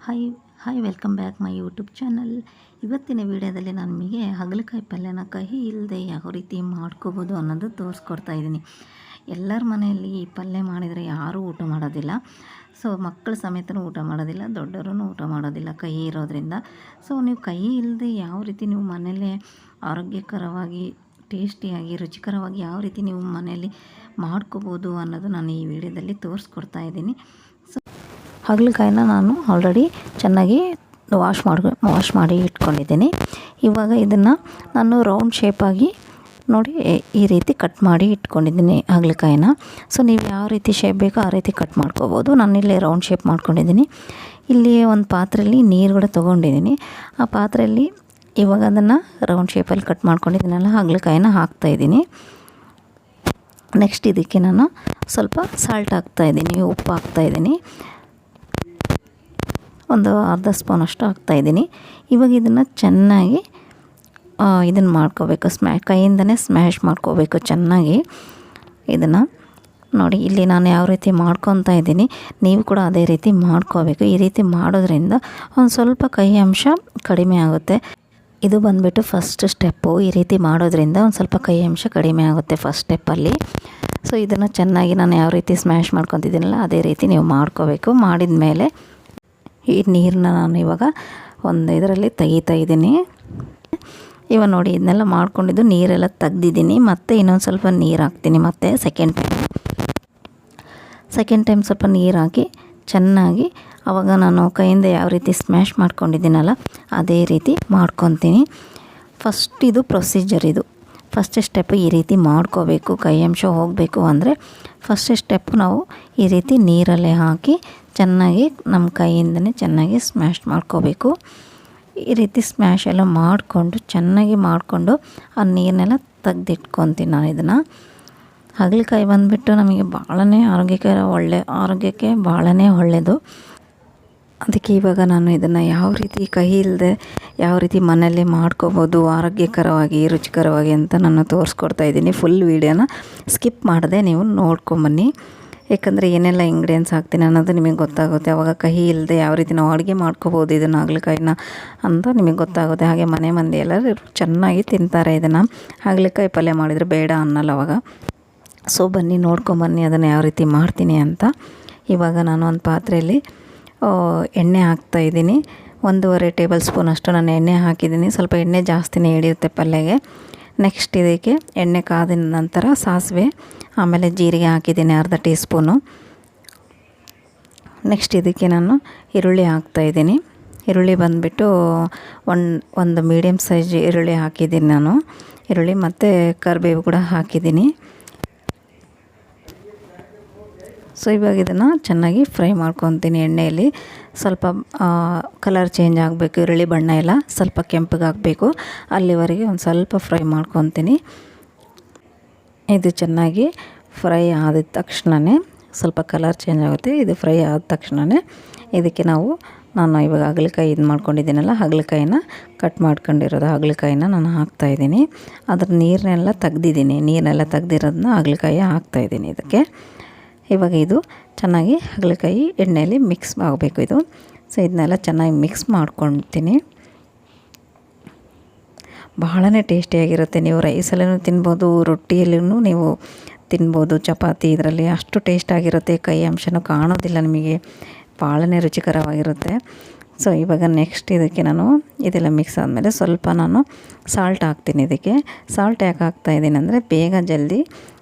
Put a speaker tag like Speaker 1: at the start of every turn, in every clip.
Speaker 1: Hi hi welcome back my YouTube channel. ಇವತ್ತಿನ ವಿಡಿಯೋದಲ್ಲಿ ನಾನು ನಿಮಗೆ ಹಾಗಲಕಾಯಿ ಪಲ್ಯನ ಕಹಿ ಇಲ್ಲದೆ ಯಾವ ರೀತಿ ಮಾಡ್ಕೋಬೋದು ಅನ್ನೋದು ತೋರಿಸ್ಕೊಡ್ತಾ ಇದ್ದೀನಿ. ಎಲ್ಲರ ಮನೆಯಲ್ಲಿ ಈ ಪಲ್ಯ ಮಾಡಿದರೆ ಯಾರೂ ಊಟ ಮಾಡೋದಿಲ್ಲ. ಸೊ ಮಕ್ಕಳು ಸಮೇತನೂ ಊಟ ಮಾಡೋದಿಲ್ಲ, ದೊಡ್ಡವರು ಊಟ ಮಾಡೋದಿಲ್ಲ ಕಹಿ ಇರೋದ್ರಿಂದ. ಸೊ ನೀವು ಕಹಿ ಇಲ್ಲದೆ ಯಾವ ರೀತಿ ನೀವು ಮನೆಯಲ್ಲೇ ಆರೋಗ್ಯಕರವಾಗಿ, ಟೇಸ್ಟಿಯಾಗಿ, ರುಚಿಕರವಾಗಿ ಯಾವ ರೀತಿ ನೀವು ಮನೆಯಲ್ಲಿ ಮಾಡ್ಕೋಬೋದು ಅನ್ನೋದು ನಾನು ಈ ವಿಡಿಯೋದಲ್ಲಿ ತೋರಿಸ್ಕೊಡ್ತಾ ಇದ್ದೀನಿ. ಹಾಗಲಕಾಯಿನ ನಾನು ಆಲ್ರೆಡಿ ಚೆನ್ನಾಗಿ ವಾಶ್ ಮಾಡಿ ಇಟ್ಕೊಂಡಿದ್ದೀನಿ. ಇವಾಗ ಇದನ್ನು ನಾನು ರೌಂಡ್ ಶೇಪಾಗಿ ನೋಡಿ ಈ ರೀತಿ ಕಟ್ ಮಾಡಿ ಇಟ್ಕೊಂಡಿದ್ದೀನಿ ಹಾಗಲಕಾಯಿನ. ಸೊ ನೀವು ಯಾವ ರೀತಿ ಶೇಪ್ ಬೇಕೋ ಆ ರೀತಿ ಕಟ್ ಮಾಡ್ಕೋಬೋದು. ನಾನಿಲ್ಲಿ ರೌಂಡ್ ಶೇಪ್ ಮಾಡ್ಕೊಂಡಿದ್ದೀನಿ. ಇಲ್ಲಿ ಒಂದು ಪಾತ್ರೆಯಲ್ಲಿ ನೀರು ಕೂಡ ತೊಗೊಂಡಿದ್ದೀನಿ. ಆ ಪಾತ್ರೆಯಲ್ಲಿ ಇವಾಗ ಅದನ್ನು ರೌಂಡ್ ಶೇಪಲ್ಲಿ ಕಟ್ ಮಾಡ್ಕೊಂಡಿದ್ದೀನಲ್ಲ ಹಾಗಲಕಾಯಿನ ಹಾಕ್ತಾಯಿದ್ದೀನಿ. ನೆಕ್ಸ್ಟ್ ಇದಕ್ಕೆ ನಾನು ಸ್ವಲ್ಪ ಸಾಲ್ಟ್ ಹಾಕ್ತಾಯಿದ್ದೀನಿ, ಉಪ್ಪು ಹಾಕ್ತಾಯಿದ್ದೀನಿ, ಒಂದು ಅರ್ಧ ಸ್ಪೂನಷ್ಟು ಹಾಕ್ತಾಯಿದ್ದೀನಿ. ಇವಾಗ ಇದನ್ನು ಚೆನ್ನಾಗಿ ಇದನ್ನು ಮಾಡ್ಕೋಬೇಕು, ಕೈಯಿಂದನೇ ಸ್ಮ್ಯಾಶ್ ಮಾಡ್ಕೋಬೇಕು ಚೆನ್ನಾಗಿ. ಇದನ್ನು ನೋಡಿ ಇಲ್ಲಿ ನಾನು ಯಾವ ರೀತಿ ಮಾಡ್ಕೊತಾ ಇದ್ದೀನಿ, ನೀವು ಕೂಡ ಅದೇ ರೀತಿ ಮಾಡ್ಕೋಬೇಕು. ಈ ರೀತಿ ಮಾಡೋದ್ರಿಂದ ಒಂದು ಸ್ವಲ್ಪ ಕಹಿ ಅಂಶ ಕಡಿಮೆ ಆಗುತ್ತೆ. ಇದು ಬಂದುಬಿಟ್ಟು ಫಸ್ಟ್ ಸ್ಟೆಪ್ಪು. ಈ ರೀತಿ ಮಾಡೋದ್ರಿಂದ ಒಂದು ಸ್ವಲ್ಪ ಕಹಿ ಅಂಶ ಕಡಿಮೆ ಆಗುತ್ತೆ ಫಸ್ಟ್ ಸ್ಟೆಪ್ಪಲ್ಲಿ. ಸೊ ಇದನ್ನು ಚೆನ್ನಾಗಿ ನಾನು ಯಾವ ರೀತಿ ಸ್ಮ್ಯಾಶ್ ಮಾಡ್ಕೊತಿದ್ದೀನಲ್ಲ ಅದೇ ರೀತಿ ನೀವು ಮಾಡ್ಕೋಬೇಕು. ಮಾಡಿದ ಮೇಲೆ ಈ ನೀರನ್ನ ನಾನು ಇವಾಗ ಒಂದು ಇದರಲ್ಲಿ ತೆಗಿತಾ ಇದ್ದೀನಿ. ಇವಾಗ ನೋಡಿ ಇದನ್ನೆಲ್ಲ ಮಾಡ್ಕೊಂಡಿದ್ದು ನೀರೆಲ್ಲ ತೆಗ್ದಿದ್ದೀನಿ. ಮತ್ತು ಇನ್ನೊಂದು ಸ್ವಲ್ಪ ನೀರು ಹಾಕ್ತೀನಿ. ಮತ್ತು ಸೆಕೆಂಡ್ ಟೈಮ್ ಸ್ವಲ್ಪ ನೀರು ಹಾಕಿ ಚೆನ್ನಾಗಿ ಆವಾಗ ನಾನು ಕೈಯಿಂದ ಯಾವ ರೀತಿ ಸ್ಮ್ಯಾಶ್ ಮಾಡ್ಕೊಂಡಿದ್ದೀನಲ್ಲ ಅದೇ ರೀತಿ ಮಾಡ್ಕೊತೀನಿ. ಫಸ್ಟ್ ಇದು ಪ್ರೊಸೀಜರ್. ಇದು ಫಸ್ಟ್ ಸ್ಟೆಪ್ ಈ ರೀತಿ ಮಾಡ್ಕೋಬೇಕು. ಕೈ ಅಂಶ ಹೋಗಬೇಕು ಅಂದರೆ ಫಸ್ಟ್ ಸ್ಟೆಪ್ ನಾವು ಈ ರೀತಿ ನೀರಲ್ಲೇ ಹಾಕಿ ಚೆನ್ನಾಗಿ ನಮ್ಮ ಕೈಯಿಂದನೇ ಚೆನ್ನಾಗಿ ಸ್ಮ್ಯಾಶ್ ಮಾಡ್ಕೋಬೇಕು. ಈ ರೀತಿ ಸ್ಮ್ಯಾಶ್ ಎಲ್ಲ ಮಾಡಿಕೊಂಡು ಚೆನ್ನಾಗಿ ಮಾಡಿಕೊಂಡು ಆ ನೀರನ್ನೆಲ್ಲ ತೆಗ್ದಿಟ್ಕೊತೀನಿ ನಾನು. ಇದನ್ನು ಹಾಗಲಕಾಯಿ ಬಂದುಬಿಟ್ಟು ನಮಗೆ ಭಾಳನೇ ಆರೋಗ್ಯಕ್ಕೆ ಭಾಳನೇ ಒಳ್ಳೆಯದು. ಅದಕ್ಕೆ ಇವಾಗ ನಾನು ಇದನ್ನು ಯಾವ ರೀತಿ ಕಹಿ ಇಲ್ಲದೆ ಯಾವ ರೀತಿ ಮನೆಯಲ್ಲೇ ಮಾಡ್ಕೋಬೋದು ಆರೋಗ್ಯಕರವಾಗಿ, ರುಚಿಕರವಾಗಿ ಅಂತ ನಾನು ತೋರಿಸ್ಕೊಡ್ತಾ ಇದ್ದೀನಿ. ಫುಲ್ ವೀಡಿಯೋನ ಸ್ಕಿಪ್ ಮಾಡದೆ ನೀವು ನೋಡ್ಕೊಂಬನ್ನಿ. ಯಾಕಂದರೆ ಏನೆಲ್ಲ ಇಂಗ್ರೀಡಿಯೆಂಟ್ಸ್ ಹಾಕ್ತೀನಿ ಅನ್ನೋದು ನಿಮಗೆ ಗೊತ್ತಾಗುತ್ತೆ. ಆವಾಗ ಕಹಿ ಇಲ್ಲದೆ ಯಾವ ರೀತಿ ನಾವು ಅಡುಗೆ ಮಾಡ್ಕೋಬೋದು ಇದನ್ನು ಹಾಗಲಕಾಯಿನ ಅಂತ ನಿಮಗೆ ಗೊತ್ತಾಗುತ್ತೆ. ಹಾಗೆ ಮನೆ ಮಂದಿ ಎಲ್ಲರೂ ಚೆನ್ನಾಗಿ ತಿಂತಾರೆ ಇದನ್ನು. ಹಾಗಲಕಾಯಿ ಪಲ್ಯ ಮಾಡಿದರೆ ಬೇಡ ಅನ್ನಲ್ಲ ಅವಾಗ. ಸೊ ಬನ್ನಿ ನೋಡ್ಕೊಂಬನ್ನಿ ಅದನ್ನು ಯಾವ ರೀತಿ ಮಾಡ್ತೀನಿ ಅಂತ. ಇವಾಗ ನಾನು ಒಂದು ಪಾತ್ರೆಯಲ್ಲಿ ಎಣ್ಣೆ ಹಾಕ್ತಾಯಿದ್ದೀನಿ. 1.5 ಟೇಬಲ್ ಸ್ಪೂನಷ್ಟು ನಾನು ಎಣ್ಣೆ ಹಾಕಿದ್ದೀನಿ. ಸ್ವಲ್ಪ ಎಣ್ಣೆ ಜಾಸ್ತಿನೇ ಹಿಡಿಯುತ್ತೆ ಪಲ್ಯಗೆ. ನೆಕ್ಸ್ಟ್ ಇದಕ್ಕೆ ಎಣ್ಣೆ ಕಾದ ನಂತರ ಸಾಸಿವೆ, ಆಮೇಲೆ ಜೀರಿಗೆ ಹಾಕಿದ್ದೀನಿ ಅರ್ಧ ಟೀ ಸ್ಪೂನು. ನೆಕ್ಸ್ಟ್ ಇದಕ್ಕೆ ನಾನು ಈರುಳ್ಳಿ ಹಾಕ್ತಾಯಿದ್ದೀನಿ. ಈರುಳ್ಳಿ ಬಂದುಬಿಟ್ಟು ಒಂದು ಮೀಡಿಯಮ್ ಸೈಜ್ ಈರುಳ್ಳಿ ಹಾಕಿದ್ದೀನಿ ನಾನು. ಈರುಳ್ಳಿ ಮತ್ತು ಕರಿಬೇವು ಕೂಡ ಹಾಕಿದ್ದೀನಿ. ಸೊ ಇವಾಗ ಇದನ್ನು ಚೆನ್ನಾಗಿ ಫ್ರೈ ಮಾಡ್ಕೊತೀನಿ ಎಣ್ಣೆಯಲ್ಲಿ. ಸ್ವಲ್ಪ ಕಲರ್ ಚೇಂಜ್ ಆಗಬೇಕು, ಈರುಳ್ಳಿ ಬಣ್ಣ ಎಲ್ಲ ಸ್ವಲ್ಪ ಕೆಂಪಗಾಗಬೇಕು, ಅಲ್ಲಿವರೆಗೆ ಒಂದು ಸ್ವಲ್ಪ ಫ್ರೈ ಮಾಡ್ಕೊತೀನಿ. ಇದು ಚೆನ್ನಾಗಿ ಫ್ರೈ ಆದ ತಕ್ಷಣವೇ ಸ್ವಲ್ಪ ಕಲರ್ ಚೇಂಜ್ ಆಗುತ್ತೆ. ಇದು ಫ್ರೈ ಆದ ತಕ್ಷಣವೇ ಇದಕ್ಕೆ ನಾನು ಇವಾಗ ಹಾಗಲಕಾಯಿ ಇದು ಮಾಡ್ಕೊಂಡಿದ್ದೀನಲ್ಲ ಹಾಗಲಕಾಯಿನ ಕಟ್ ಮಾಡ್ಕೊಂಡಿರೋದು ಹಾಗಲಕಾಯಿನ ನಾನು ಹಾಕ್ತಾಯಿದ್ದೀನಿ. ಅದ್ರ ನೀರನ್ನೆಲ್ಲ ತೆಗ್ದಿರೋದನ್ನ ಹಾಗಲಕಾಯಿ ಹಾಕ್ತಾಯಿದ್ದೀನಿ ಇದಕ್ಕೆ. ಇವಾಗ ಇದು ಚೆನ್ನಾಗಿ ಹಾಗಲಕಾಯಿ ಎಣ್ಣೆಯಲ್ಲಿ ಮಿಕ್ಸ್ ಆಗಬೇಕು ಇದು. ಸೊ ಇದನ್ನೆಲ್ಲ ಚೆನ್ನಾಗಿ ಮಿಕ್ಸ್ ಮಾಡ್ಕೊತೀನಿ. ಬಹಳನೇ ಟೇಸ್ಟಿಯಾಗಿರುತ್ತೆ. ನೀವು ರೈಸಲ್ಲೂ ತಿನ್ಬೋದು, ರೊಟ್ಟಿಯಲ್ಲೂ ನೀವು ತಿನ್ಬೋದು, ಚಪಾತಿ ಇದರಲ್ಲಿ ಅಷ್ಟು ಟೇಸ್ಟಾಗಿರುತ್ತೆ. ಕೈ ಅಂಶನೂ ಕಾಣೋದಿಲ್ಲ ನಿಮಗೆ, ಭಾಳನೇ ರುಚಿಕರವಾಗಿರುತ್ತೆ. ಸೊ ಇವಾಗ ನೆಕ್ಸ್ಟ್ ಇದಕ್ಕೆ ನಾನು ಇದೆಲ್ಲ ಮಿಕ್ಸ್ ಆದಮೇಲೆ ಸ್ವಲ್ಪ ನಾನು ಸಾಲ್ಟ್ ಹಾಕ್ತೀನಿ. ಇದಕ್ಕೆ ಸಾಲ್ಟ್ ಯಾಕೆ ಹಾಕ್ತಾಯಿದ್ದೀನಿ ಅಂದರೆ ಬೇಗ ಜಲ್ದಿ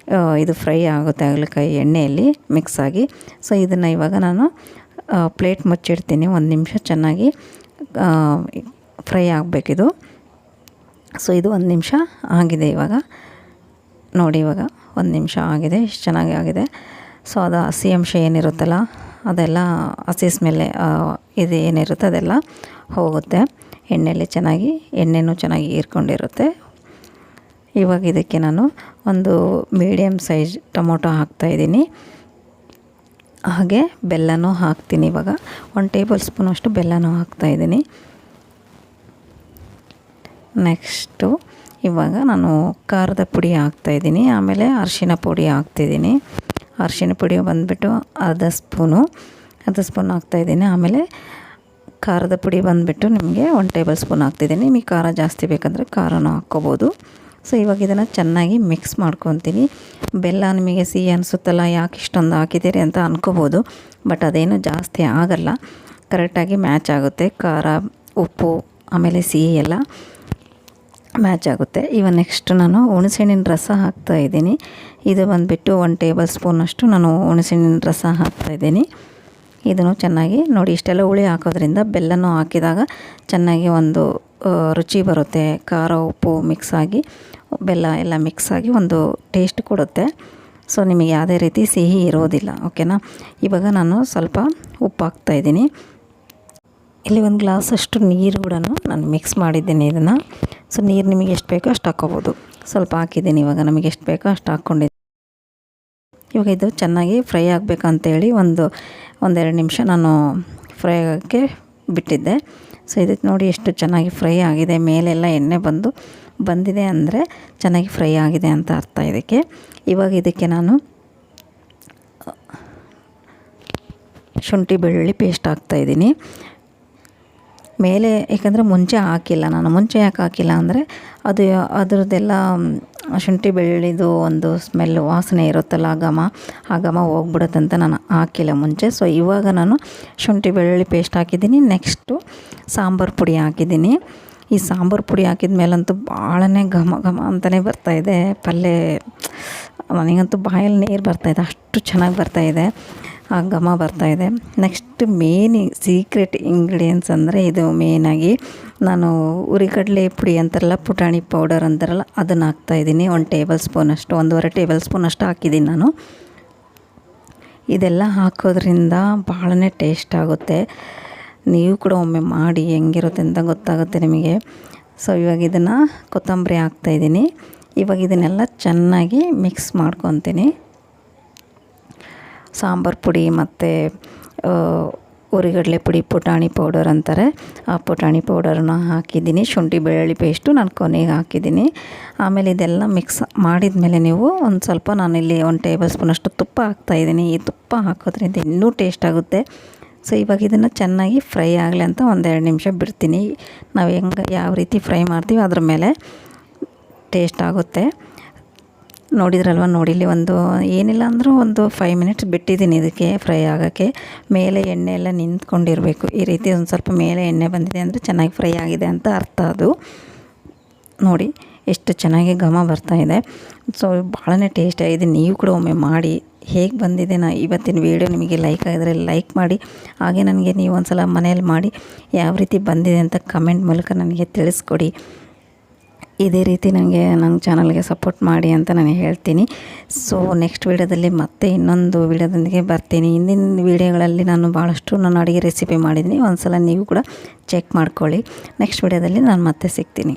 Speaker 1: ಇದು ಫ್ರೈ ಆಗುತ್ತೆ ಹಾಗಲಕಾಯಿ ಎಣ್ಣೆಯಲ್ಲಿ ಮಿಕ್ಸ್ ಆಗಿ. ಸೊ ಇದನ್ನು ಇವಾಗ ನಾನು ಪ್ಲೇಟ್ ಮುಚ್ಚಿಡ್ತೀನಿ. 1 ನಿಮಿಷ ಚೆನ್ನಾಗಿ ಫ್ರೈ ಆಗಬೇಕಿದು. ಸೊ ಇದು 1 ನಿಮಿಷ ಆಗಿದೆ ಇವಾಗ ನೋಡಿ. ಇವಾಗ 1 ನಿಮಿಷ ಆಗಿದೆ, ಎಷ್ಟು ಚೆನ್ನಾಗಿ ಆಗಿದೆ. ಸೊ ಅದು ಹಸಿ ಅಂಶ ಏನಿರುತ್ತಲ್ಲ ಅದೆಲ್ಲ, ಹಸಿ ಸ್ಮೆಲ್ಲೆ ಇದು ಏನಿರುತ್ತೆ ಅದೆಲ್ಲ ಹೋಗುತ್ತೆ ಎಣ್ಣೆಯಲ್ಲಿ. ಎಣ್ಣೆನೂ ಚೆನ್ನಾಗಿ ಹೀರ್ಕೊಂಡಿರುತ್ತೆ. ಇವಾಗ ಇದಕ್ಕೆ ನಾನು ಒಂದು ಮೀಡಿಯಮ್ ಸೈಜ್ ಟೊಮೊಟೊ ಹಾಕ್ತಾಯಿದ್ದೀನಿ. ಹಾಗೆ ಬೆಲ್ಲನೂ ಹಾಕ್ತೀನಿ. ಇವಾಗ 1 ಟೇಬಲ್ ಸ್ಪೂನಷ್ಟು ಬೆಲ್ಲನೂ ಹಾಕ್ತಾಯಿದ್ದೀನಿ. ನೆಕ್ಸ್ಟು ಇವಾಗ ನಾನು ಖಾರದ ಪುಡಿ ಹಾಕ್ತಾಯಿದ್ದೀನಿ. ಆಮೇಲೆ ಅರಿಶಿನ ಪುಡಿ ಹಾಕ್ತಿದ್ದೀನಿ. ಅರಿಶಿನ ಪುಡಿ ಬಂದುಬಿಟ್ಟು ಅರ್ಧ ಸ್ಪೂನ್ ಹಾಕ್ತಾಯಿದ್ದೀನಿ. ಆಮೇಲೆ ಖಾರದ ಪುಡಿ ಬಂದುಬಿಟ್ಟು ನಿಮಗೆ 1 ಟೇಬಲ್ ಸ್ಪೂನ್ ಹಾಕ್ತಿದ್ದೀನಿ. ನಿಮಗೆ ಖಾರ ಜಾಸ್ತಿ ಬೇಕಂದರೆ ಖಾರನೂ ಹಾಕ್ಕೋಬೋದು. ಸೊ ಇವಾಗ ಇದನ್ನು ಚೆನ್ನಾಗಿ ಮಿಕ್ಸ್ ಮಾಡ್ಕೊತೀನಿ. ಬೆಲ್ಲ ನಿಮಗೆ ಸಿಹಿ ಅನಿಸುತ್ತಲ್ಲ, ಯಾಕೆ ಇಷ್ಟೊಂದು ಹಾಕಿದ್ದೀರಿ ಅಂತ ಅಂದ್ಕೋಬೋದು. ಬಟ್ ಅದೇನು ಜಾಸ್ತಿ ಆಗಲ್ಲ, ಕರೆಕ್ಟಾಗಿ ಮ್ಯಾಚ್ ಆಗುತ್ತೆ. ಖಾರ, ಉಪ್ಪು ಆಮೇಲೆ ಸಿಹಿ ಎಲ್ಲ ಮ್ಯಾಚ್ ಆಗುತ್ತೆ. ಇವಾಗ ನೆಕ್ಸ್ಟ್ ನಾನು ಹುಣಸೆಹಣ್ಣಿನ ರಸ ಹಾಕ್ತಾಯಿದ್ದೀನಿ. ಇದು ಬಂದುಬಿಟ್ಟು 1 ಟೇಬಲ್ ಸ್ಪೂನಷ್ಟು ನಾನು ಹುಣಸೆಹಣ್ಣಿನ ರಸ ಹಾಕ್ತಾಯಿದ್ದೀನಿ. ಇದನ್ನು ಚೆನ್ನಾಗಿ ನೋಡಿ, ಇಷ್ಟೆಲ್ಲ ಹುಳಿ ಹಾಕೋದ್ರಿಂದ ಬೆಲ್ಲನೂ ಹಾಕಿದಾಗ ಚೆನ್ನಾಗಿ ಒಂದು ರುಚಿ ಬರುತ್ತೆ. ಖಾರ ಉಪ್ಪು ಮಿಕ್ಸಾಗಿ, ಬೆಲ್ಲ ಎಲ್ಲ ಮಿಕ್ಸಾಗಿ ಒಂದು ಟೇಸ್ಟ್ ಕೊಡುತ್ತೆ. ಸೊ ನಿಮಗೆ ಯಾವುದೇ ರೀತಿ ಸಿಹಿ ಇರೋದಿಲ್ಲ. ಓಕೆನಾ. ಇವಾಗ ನಾನು ಸ್ವಲ್ಪ ಉಪ್ಪು ಹಾಕ್ತಾಯಿದ್ದೀನಿ. ಇಲ್ಲಿ 1 ಗ್ಲಾಸಷ್ಟು ನೀರು ಕೂಡ ನಾನು ಮಿಕ್ಸ್ ಮಾಡಿದ್ದೀನಿ ಇದನ್ನು. ಸೊ ನೀರು ನಿಮಗೆ ಎಷ್ಟು ಬೇಕೋ ಅಷ್ಟು ಹಾಕ್ಕೋಬೋದು. ಸ್ವಲ್ಪ ಹಾಕಿದ್ದೀನಿ, ಇವಾಗ ನಮಗೆ ಎಷ್ಟು ಬೇಕೋ ಅಷ್ಟು ಹಾಕ್ಕೊಂಡಿದ್ದೀನಿ. ಇವಾಗ ಇದು ಚೆನ್ನಾಗಿ ಫ್ರೈ ಆಗಬೇಕಂತೇಳಿ ಒಂದೆರಡು ನಿಮಿಷ ನಾನು ಫ್ರೈ ಆಗೋಕ್ಕೆ ಬಿಟ್ಟಿದ್ದೆ. ಸೊ ಇದಕ್ಕೆ ನೋಡಿ ಎಷ್ಟು ಚೆನ್ನಾಗಿ ಫ್ರೈ ಆಗಿದೆ. ಮೇಲೆಲ್ಲ ಎಣ್ಣೆ ಬಂದಿದೆ ಅಂದರೆ ಚೆನ್ನಾಗಿ ಫ್ರೈ ಆಗಿದೆ ಅಂತ ಅರ್ಥ ಇದಕ್ಕೆ. ಇವಾಗ ಇದಕ್ಕೆ ನಾನು ಶುಂಠಿ ಬೆಳ್ಳುಳ್ಳಿ ಪೇಸ್ಟ್ ಹಾಕ್ತಾಯಿದ್ದೀನಿ ಮೇಲೆ. ಏಕೆಂದರೆ ಮುಂಚೆ ಹಾಕಿಲ್ಲ ನಾನು. ಮುಂಚೆ ಯಾಕೆ ಹಾಕಿಲ್ಲ ಅಂದರೆ ಅದರದ್ದೆಲ್ಲ ಶುಂಠಿ ಬೆಳ್ಳುಳ್ಳಿದು ಒಂದು ಸ್ಮೆಲ್ಲು, ವಾಸನೆ ಇರುತ್ತಲ್ಲ, ಆ ಘಮ ಹೋಗ್ಬಿಡುತ್ತೆ ಅಂತ ನಾನು ಹಾಕಿಲ್ಲ ಮುಂಚೆ. ಸೊ ಇವಾಗ ನಾನು ಶುಂಠಿ ಬೆಳ್ಳುಳ್ಳಿ ಪೇಸ್ಟ್ ಹಾಕಿದ್ದೀನಿ. ನೆಕ್ಸ್ಟು ಸಾಂಬಾರು ಪುಡಿ ಹಾಕಿದ್ದೀನಿ. ಈ ಸಾಂಬಾರು ಪುಡಿ ಹಾಕಿದ ಮೇಲಂತೂ ಭಾಳನೇ ಘಮ ಅಂತಲೇ ಬರ್ತಾಯಿದೆ ಪಲ್ಯ. ನನಗಂತೂ ಬಾಯಲ್ಲಿ ನೀರು ಬರ್ತಾಯಿದೆ, ಅಷ್ಟು ಚೆನ್ನಾಗಿ ಬರ್ತಾಯಿದೆ, ಆ ಘಮ ಬರ್ತಾಯಿದೆ. ನೆಕ್ಸ್ಟ್ ಮೇನ್ ಸೀಕ್ರೆಟ್ ಇಂಗ್ರೀಡಿಯೆಂಟ್ಸ್ ಅಂದರೆ ಇದು ಮೇನಾಗಿ ನಾನು ಹುರಿಗಡಲೆ ಪುಡಿ ಅಂತಾರಲ್ಲ, ಪುಟಾಣಿ ಪೌಡರ್ ಅಂತಾರಲ್ಲ, ಅದನ್ನು ಹಾಕ್ತಾಯಿದ್ದೀನಿ. 1 ಟೇಬಲ್ ಸ್ಪೂನಷ್ಟು, 1.5 ಟೇಬಲ್ ಸ್ಪೂನಷ್ಟು ಹಾಕಿದ್ದೀನಿ ನಾನು. ಇದೆಲ್ಲ ಹಾಕೋದ್ರಿಂದ ಭಾಳನೇ ಟೇಸ್ಟ್ ಆಗುತ್ತೆ. ನೀವು ಕೂಡ ಒಮ್ಮೆ ಮಾಡಿ ಹೆಂಗಿರುತ್ತೆ ಅಂತ ಗೊತ್ತಾಗುತ್ತೆ ನಿಮಗೆ. ಸೊ ಇವಾಗ ಇದನ್ನು ಕೊತ್ತಂಬರಿ ಹಾಕ್ತಾಯಿದ್ದೀನಿ. ಇವಾಗ ಇದನ್ನೆಲ್ಲ ಚೆನ್ನಾಗಿ ಮಿಕ್ಸ್ ಮಾಡ್ಕೊತೀನಿ. ಸಾಂಬಾರು ಪುಡಿ ಮತ್ತು ಹುರಿಗಡಲೆ ಪುಡಿ, ಪುಟಾಣಿ ಪೌಡರ್ ಅಂತಾರೆ, ಆ ಪುಟಾಣಿ ಪೌಡರನ್ನ ಹಾಕಿದ್ದೀನಿ. ಶುಂಠಿ ಬೆಳ್ಳುಳ್ಳಿ ಪೇಸ್ಟು ನಾನು ಕೊನೆಗೆ ಹಾಕಿದ್ದೀನಿ. ಆಮೇಲೆ ಇದೆಲ್ಲ ಮಿಕ್ಸ್ ಮಾಡಿದ ಮೇಲೆ ನೀವು ಒಂದು ಸ್ವಲ್ಪ, ನಾನಿಲ್ಲಿ 1 ಟೇಬಲ್ ಸ್ಪೂನಷ್ಟು ತುಪ್ಪ ಹಾಕ್ತಾಯಿದ್ದೀನಿ. ಈ ತುಪ್ಪ ಹಾಕೋದ್ರಿಂದ ಇನ್ನೂ ಟೇಸ್ಟ್ ಆಗುತ್ತೆ. ಸೊ ಇವಾಗ ಇದನ್ನು ಚೆನ್ನಾಗಿ ಫ್ರೈ ಆಗಲಿ ಅಂತ 1-2 ನಿಮಿಷ ಬಿಡ್ತೀನಿ. ನಾವು ಯಾವ ರೀತಿ ಫ್ರೈ ಮಾಡ್ತೀವಿ ಅದ್ರ ಮೇಲೆ ಟೇಸ್ಟ್ ಆಗುತ್ತೆ. ನೋಡಿದ್ರಲ್ವ, ನೋಡಿ ಇಲ್ಲಿ ಏನಿಲ್ಲ ಅಂದರೂ 5 ಮಿನಿಟ್ಸ್ ಬಿಟ್ಟಿದ್ದೀನಿ ಇದಕ್ಕೆ ಫ್ರೈ ಆಗೋಕ್ಕೆ. ಮೇಲೆ ಎಣ್ಣೆ ಎಲ್ಲ ನಿಂತ್ಕೊಂಡಿರಬೇಕು. ಈ ರೀತಿ ಒಂದು ಸ್ವಲ್ಪ ಮೇಲೆ ಎಣ್ಣೆ ಬಂದಿದೆ ಅಂದರೆ ಚೆನ್ನಾಗಿ ಫ್ರೈ ಆಗಿದೆ ಅಂತ ಅರ್ಥ. ಅದು ನೋಡಿ ಎಷ್ಟು ಚೆನ್ನಾಗಿ ಘಮ ಬರ್ತಾಯಿದೆ. ಸೊ ಭಾಳನೇ ಟೇಸ್ಟಾಗಿದೆ. ನೀವು ಕೂಡ ಒಮ್ಮೆ ಮಾಡಿ ಹೇಗೆ ಬಂದಿದೆ. ಇವತ್ತಿನ ವೀಡಿಯೋ ನಿಮಗೆ ಲೈಕ್ ಆಗಿದ್ರೆ ಲೈಕ್ ಮಾಡಿ. ಹಾಗೆ ನನಗೆ ನೀವು ಒಂದು ಸಲ ಮನೆಯಲ್ಲಿ ಮಾಡಿ ಯಾವ ರೀತಿ ಬಂದಿದೆ ಅಂತ ಕಮೆಂಟ್ ಮೂಲಕ ನನಗೆ ತಿಳಿಸ್ಕೊಡಿ. ಇದೇ ರೀತಿ ನನ್ನ ಚಾನಲ್ಗೆ ಸಪೋರ್ಟ್ ಮಾಡಿ ಅಂತ ನಾನು ಹೇಳ್ತೀನಿ. ಸೊ ನೆಕ್ಸ್ಟ್ ವೀಡಿಯೋದಲ್ಲಿ ಮತ್ತೆ ಇನ್ನೊಂದು ವೀಡಿಯೋದೊಂದಿಗೆ ಬರ್ತೀನಿ. ಹಿಂದಿನ ವೀಡಿಯೋಗಳಲ್ಲಿ ನಾನು ಭಾಳಷ್ಟು ನಾನು ಅಡುಗೆ ರೆಸಿಪಿ ಮಾಡಿದ್ದೀನಿ. ಒಂದು ಸಲ ನೀವು ಕೂಡ ಚೆಕ್ ಮಾಡ್ಕೊಳ್ಳಿ. ನೆಕ್ಸ್ಟ್ ವೀಡಿಯೋದಲ್ಲಿ ನಾನು ಮತ್ತೆ ಸಿಗ್ತೀನಿ.